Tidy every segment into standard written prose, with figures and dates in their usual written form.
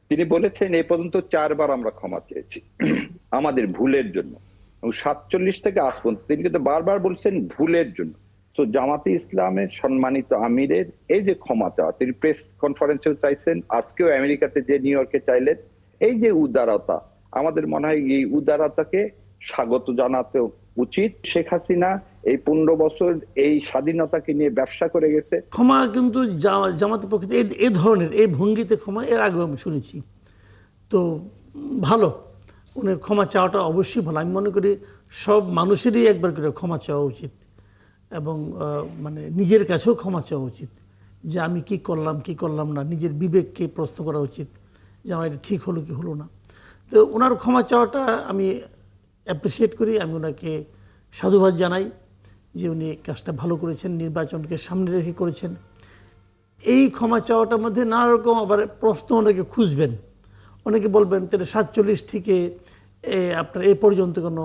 তিনি বলেছেন এ পর্যন্ত 4 বার আমরা ক্ষমা চেয়েছি আমাদের ভুলের জন্য, এবং 47 থেকে আজ পর্যন্ত তিনি কিন্তু বারবার বলছেন ভুলের জন্য। তো জামাতে ইসলামের সম্মানিত আমিরের এই যে ক্ষমা চাওয়া, তিনি প্রেস কনফারেন্সেও চাইছেন, আজকেও আমেরিকাতে যে নিউ ইয়র্কে চাইলেন, এই যে উদারতা, আমাদের মনে হয় এই উদারতাকে স্বাগত জানাতে উচিত। শেখ হাসিনা এই 15 বছর এই স্বাধীনতাকে নিয়ে ব্যবসা করে গেছে। ক্ষমা কিন্তু জামাতের পক্ষে এই ধরনের এই ভঙ্গিতে ক্ষমা এর আগেও আমি শুনেছি। তো ভালো, উনি ক্ষমা চাওয়াটা অবশ্যই ভালো। আমি মনে করি সব মানুষেরই একবার করে ক্ষমা চাওয়া উচিত, এবং মানে নিজের কাছেও ক্ষমা চাওয়া উচিত যে আমি কি করলাম কি করলাম না, নিজের বিবেককে প্রশ্ন করা উচিত যে আমার এটা ঠিক হলো কি হলো না। তো ওনার ক্ষমা চাওয়াটা আমি অ্যাপ্রিসিয়েট করি, আমি ওনাকে সাধুবাদ জানাই যে উনি কাজটা ভালো করেছেন, নির্বাচনকে সামনে রেখে করেছেন। এই ক্ষমা চাওয়াটার মধ্যে নানা রকম আবার প্রশ্ন অনেকে খুঁজবেন, অনেকে বলবেন তাহলে 47 থেকে আপনার এ পর্যন্ত কোনো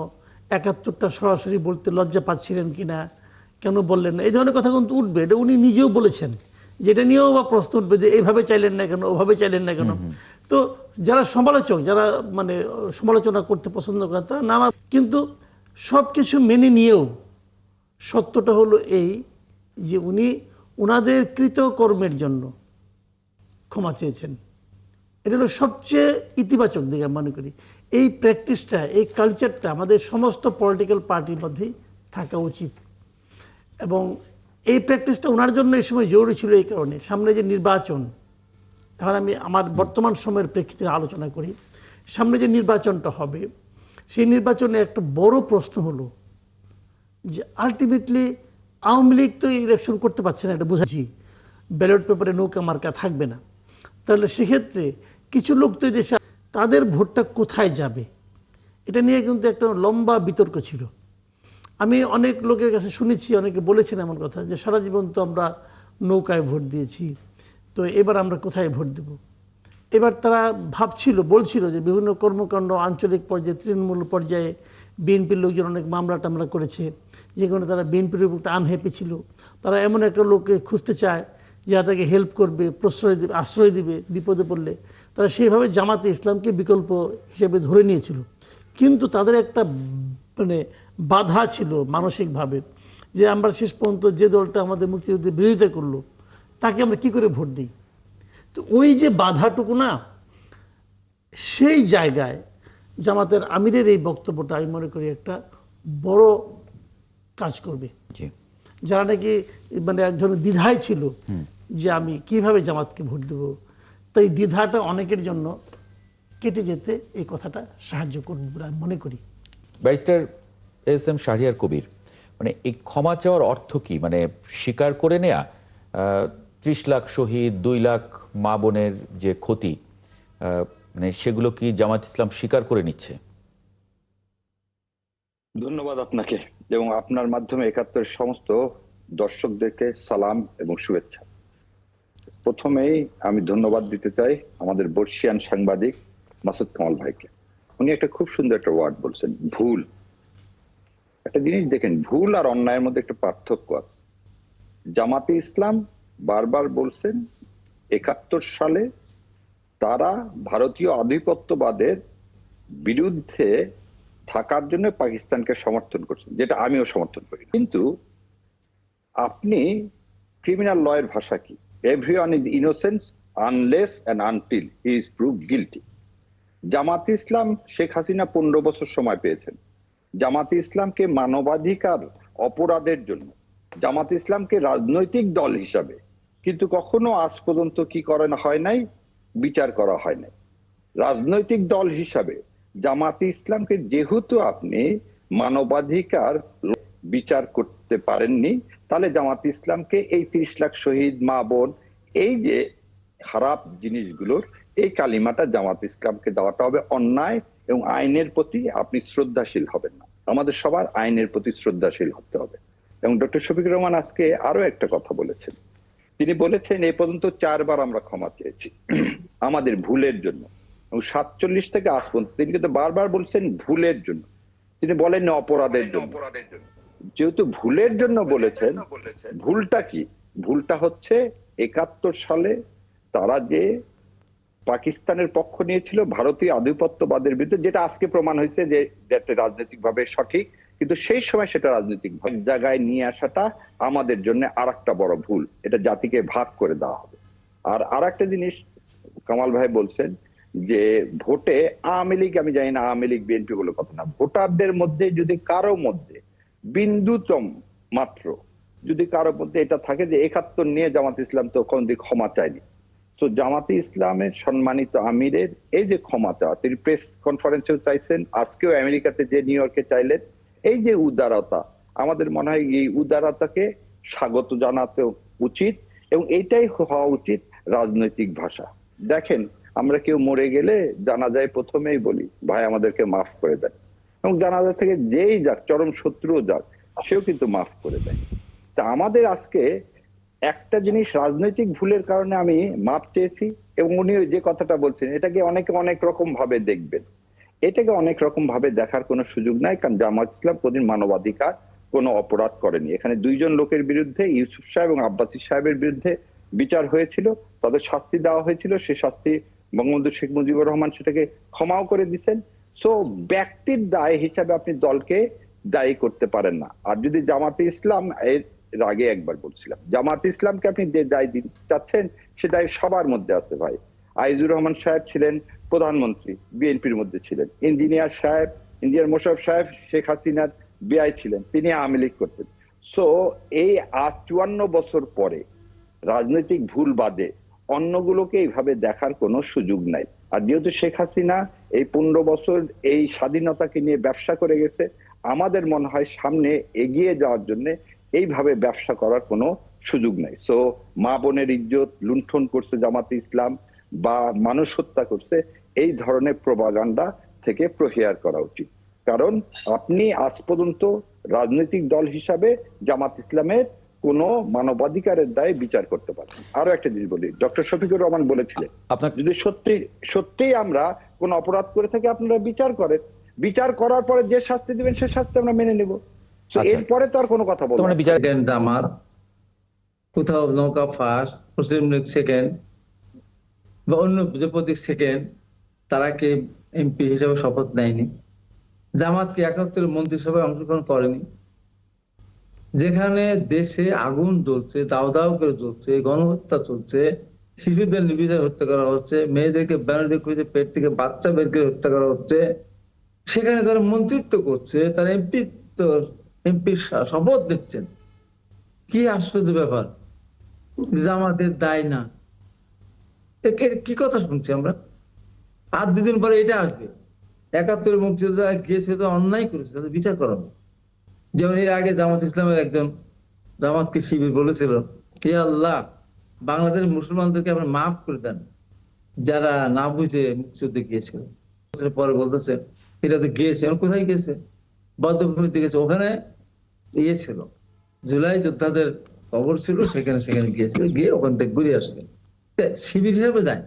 71টা সরাসরি বলতে লজ্জা পাচ্ছিলেন কিনা, কেন বললেন না, এই ধরনের কথা কিন্তু উঠবে। এটা উনি নিজেও বলেছেন, যেটা নিয়েও বা প্রশ্ন উঠবে যে এইভাবে চাইলেন না কেন, ওভাবে চাইলেন না কেন। তো যারা সমালোচক, যারা মানে সমালোচনা করতে পছন্দ করেন তারা নানা, কিন্তু সব কিছু মেনে নিয়েও সত্যটা হলো এই যে উনি ওনাদের কৃতকর্মের জন্য ক্ষমা চেয়েছেন। এটা হলো সবচেয়ে ইতিবাচক দিক আমি মনে করি। এই প্র্যাকটিসটা, এই কালচারটা আমাদের সমস্ত পলিটিক্যাল পার্টির মধ্যেই থাকা উচিত, এবং এই প্র্যাকটিসটা ওনার জন্য এই সময় জরুরি ছিল। এই কারণে সামনে যে নির্বাচন, এখন আমি আমার বর্তমান সময়ের প্রেক্ষিতে আলোচনা করি, সামনে যে নির্বাচনটা হবে সেই নির্বাচনে একটা বড় প্রশ্ন হলো যে আলটিমেটলি আওয়ামী লীগ তো ইলেকশন করতে পারছে না, এটা বুঝাচ্ছি, ব্যালট পেপারে নৌকা মার্কা থাকবে না। তাহলে সেক্ষেত্রে কিছু লোক তো দেশে, তাদের ভোটটা কোথায় যাবে এটা নিয়ে কিন্তু একটা লম্বা বিতর্ক ছিল। আমি অনেক লোকের কাছে শুনেছি, অনেকে বলেছেন এমন কথা যে সারা জীবন তো আমরা নৌকায় ভোট দিয়েছি, তো এবার আমরা কোথায় ভোট দেব। এবার তারা ভাবছিল, বলছিল যে বিভিন্ন কর্মকাণ্ড আঞ্চলিক পর্যায়ে, তৃণমূল পর্যায়ে বিএনপির লোকজন অনেক মামলা টামলা করেছে, যেখানে তারা বিএনপির উপর একটা আনহ্যাপি ছিল। তারা এমন একটা লোককে খুঁজতে চায় যা তাকে হেল্প করবে, প্রশ্রয় দেবে, আশ্রয় দিবে বিপদে পড়লে। তারা সেইভাবে জামাতে ইসলামকে বিকল্প হিসেবে ধরে নিয়েছিল। কিন্তু তাদের একটা মানে বাধা ছিল মানসিকভাবে, যে আমরা শেষ পর্যন্ত যে দলটা আমাদের মুক্তিযুদ্ধের বিরোধিতা করলো তাকে আমরা কি করে ভোট দিই। তো ওই যে বাধাটুকু না, সেই জায়গায় জামাতের আমিরের এই বক্তব্যটা আমি মনে করি একটা বড় কাজ করবে। যারা নাকি মানে এক ধরনের দ্বিধায় ছিল যে আমি কিভাবে জামাতকে ভোট দেব, তাই দ্বিধাটা অনেকের জন্য কেটে যেতে এই কথাটা সাহায্য করবে বলে আমি মনে করি। Barrister S M Shahriar Kabir, মানে এই ক্ষমা চাওয়ার অর্থ কি? মানে স্বীকার করে নেয়া 30 লাখ শহীদ, 2 লাখ মা বোনের যে ক্ষতি, মানে সেগুলো কি জামাত ইসলাম স্বীকার করে নিচ্ছে? ধন্যবাদ আপনাকে এবং আপনার মাধ্যমে 71 সমস্ত দর্শকদেরকে সালাম এবং শুভেচ্ছা। প্রথমেই আমি ধন্যবাদ দিতে চাই আমাদের বর্ষিয়ান সাংবাদিক মাসুদ কামাল ভাইকে। উনি একটা খুব সুন্দর একটা ওয়ার্ড বলছেন, ভুল। একটা জিনিস দেখেন, ভুল আর অন্যায়ের মধ্যে একটা পার্থক্য আছে। জামাতে ইসলাম বারবার বলছেন 71 সালে তারা ভারতীয় আধিপত্যবাদের বিরুদ্ধে থাকার জন্য পাকিস্তানকে সমর্থন করছেন, যেটা আমিও সমর্থন করি। কিন্তু আপনি ক্রিমিনাল লয়ের ভাষা কি? Everyone is innocent unless and until he is proved guilty. জামাতে ইসলাম শেখ হাসিনা 15 বছর সময় পেয়েছেন। জামাতে ইসলামকে মানবাধিকার অপরাধের জন্য, জামাতে ইসলামকে রাজনৈতিক দল হিসাবে কিন্তু কখনো আজ পর্যন্ত কি করা হয় নাই, বিচার করা হয় নাই। রাজনৈতিক দল হিসাবে জামাতে ইসলামকে যেহেতু আপনি মানবাধিকার বিচার করতে পারেননি, তাহলে জামাতে ইসলামকে এই 30 লাখ শহীদ মা বোন, এই যে খারাপ জিনিসগুলোর এই কালিমাটা জামাত ইসলামকে দেওয়াটা হবে অন্যায়, এবং আইনের প্রতি আপনি শ্রদ্ধাশীল হবেন না। আমাদের সবার আইনের প্রতি শ্রদ্ধাশীল হতে হবে। এবং ডক্টর শফিকুর রহমান আজকে আরো একটা কথা বলেছেন। তিনি বলেছেন এ পর্যন্ত 4 বার আমরা ক্ষমা চেয়েছি আমাদের ভুলের জন্য, এবং 47 থেকে আজ পর্যন্ত তিনি কিন্তু বারবার বলছেন ভুলের জন্য, তিনি বলেন অপরাধের জন্য। যেহেতু ভুলের জন্য বলেছেন, ভুলটা কি? ভুলটা হচ্ছে 71 সালে তারা যে পাকিস্তানের পক্ষ নিয়েছিল ভারতীয় আধিপত্যবাদের বিরুদ্ধে, যেটা আজকে প্রমাণ হয়েছে যে রাজনৈতিকভাবে সঠিক, কিন্তু সেই সময় সেটা রাজনৈতিক জায়গায় নিয়ে আসাটা আমাদের জন্য আরেকটা বড় ভুল। এটা জাতিকে ভাগ করে দেওয়া হবে। আর আরেকটা জিনিস কামাল ভাই বলছেন যে ভোটে আওয়ামী লীগ, আমি জানি না আওয়ামী লীগ বিএনপি বলে কথা না, ভোটারদের মধ্যে যদি কারো মধ্যে বিন্দুতম মাত্র যদি কারো মধ্যে এটা থাকে যে ৭১ নিয়ে জামাত ইসলাম তো কোনদিন ক্ষমা চায়নি, তো জামাতে ইসলামের সম্মানিত আমিরের এই যে ক্ষমা চাওয়া, তিনি প্রেস কনফারেন্সেও চাইছেন, আজকেও আমেরিকাতে যে নিউ ইয়র্কে চাইলেন, এই যে উদারতা, আমাদের মনে হয় এই উদারতাকে স্বাগত জানাতে উচিত, এবং এইটাই হওয়া উচিত রাজনৈতিক ভাষা। দেখেন, আমরা কেউ মরে গেলে জানাজায় প্রথমেই বলি ভাই আমাদেরকে মাফ করে দেন, এবং জানাজা থেকে যেই যাক, চরম শত্রুও যাক, সেও কিন্তু মাফ করে দেয়। তা আমাদের আজকে একটা জিনিস, রাজনৈতিক ভুলের কারণে আমি মাপ চেয়েছি, এবং উনি যে কথাটা বলছেন এটাকে অনেকে অনেক রকম ভাবে দেখবেন, এটাকে অনেক রকম ভাবে দেখার কোনো সুযোগ নাই, কারণ জামাত ইসলাম কোনদিন মানবাধিকার কোনো অপরাধ করেনি। এখানে দুইজন লোকের বিরুদ্ধে, ইউসুফ সাহেব এবং আব্বাসী সাহেবের বিরুদ্ধে বিচার হয়েছিল, তাদের শাস্তি দেওয়া হয়েছিল, সে শাস্তি বঙ্গবন্ধু শেখ মুজিবুর রহমান সেটাকে ক্ষমাও করে দিচ্ছেন। সো ব্যক্তির দায় হিসাবে আপনি দলকে দায়ী করতে পারেন না। আর যদি জামাতে ইসলাম, এর আগে একবার বলছিলাম, জামাতে ইসলামকে আপনি যে দায় দিতে চাচ্ছেন সে দায় সবার মধ্যে আছে ভাই। আইজুর রহমান সাহেব ছিলেন প্রধানমন্ত্রী, বিএনপির মধ্যে ছিলেন। ইঞ্জিনিয়ার মোশাররফ সাহেব শেখ হাসিনার বিআই ছিলেন, তিনি আওয়ামী লীগ করতেন। সো এই আজ ৫৪ বছর পরে রাজনৈতিক ভুল বাদে অন্যগুলোকে এইভাবে দেখার কোনো সুযোগ নাই। আর যেহেতু শেখ হাসিনা এই ১৫ বছর এই স্বাধীনতাকে নিয়ে ব্যবসা করে গেছে, আমাদের মনে হয় সামনে এগিয়ে যাওয়ার জন্য এইভাবে ব্যবসা করার কোনো সুযোগ নাই। সো মা বোনের ইজ্জত লুণ্ঠন করছে জামাতে ইসলাম, বা মানুষ হত্যা করছে, এই ধরনের প্রোপাগান্ডা থেকে প্রহিয়ার করা উচিত। কারণ আপনি আজ পর্যন্ত রাজনৈতিক দল হিসাবে জামাত ইসলামের কোন মানবাধিকারের দায়ে বিচার করতে পারেন। আরো একটা জিনিস বলি, ডক্টর শফিকুর রহমান বলেছিলেন যদি সত্যি আমরা কোন অপরাধ করে থাকি আপনারা বিচার করেন, বিচার করার পরে যে শাস্তি দিবেন সে শাস্তি আমরা মেনে নেব, এরপরে তো আর কোনো কথা বলবো না। বিচার জামাত, কোথাও নৌকা ফার্স্ট, মুসলিম লীগ সেকেন্ড, বা অন্য প্রতীক সেকেন্ড, তারা কে এমপি হিসেবে শপথ নেয়নি। জামাতকে ৭১ মন্ত্রিসভায় অংশগ্রহণ করেনি। যেখানে দেশে আগুন জ্বলছে, দাও দাও করে জ্বলছে, গণহত্যা চলছে, শিশুদের নির্বিচারে হত্যা করা হচ্ছে, মেয়েদেরকে ব্যানার খুঁজে পেট থেকে বাচ্চা বের করে হত্যা করা হচ্ছে, সেখানে তারা মন্ত্রিত্ব করছে, তারা এমপির শপথ দিচ্ছেন। কি আশ্চর্য ব্যাপার! জামাতের দায় না, কি কথা শুনছি আমরা? আর ২ দিন পরে এটা আসবে, ৭১ মুক্তিযোদ্ধা গিয়েছে, তো অন্যায় করেছে, তাদের বিচার করা হবে। যেমন এর আগে জামাত ইসলামের একজন জামাতকে শিবির বলেছিল, হে আল্লাহ, বাংলাদেশের মুসলমানদেরকে আপনি মাফ করে দেন যারা না বুঝে মুক্তিযুদ্ধে গিয়েছিল। পরে বলতেছে এটা তো গিয়েছে, কোথায় গিয়েছে? বদ্ধভূমিতে গেছে, ওখানে ইয়ে ছিল, জুলাই যোদ্ধাদের কবর ছিল, সেখানে গিয়েছিল, গিয়ে ওখান থেকে ঘুরে আসবে। শিবির হিসাবে যায়,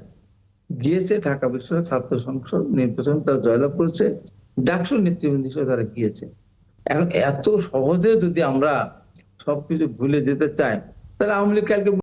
গিয়েছে ঢাকা বিশ্ববিদ্যালয় ছাত্র সংসদ নির্বাচন তারা জয়লাভ করেছে, ডাকসু নেতৃবৃন্দ হিসেবে তারা গিয়েছে। এখন এত সহজে যদি আমরা সবকিছু ভুলে যেতে চাই, তাহলে আওয়ামী লীগ কালকে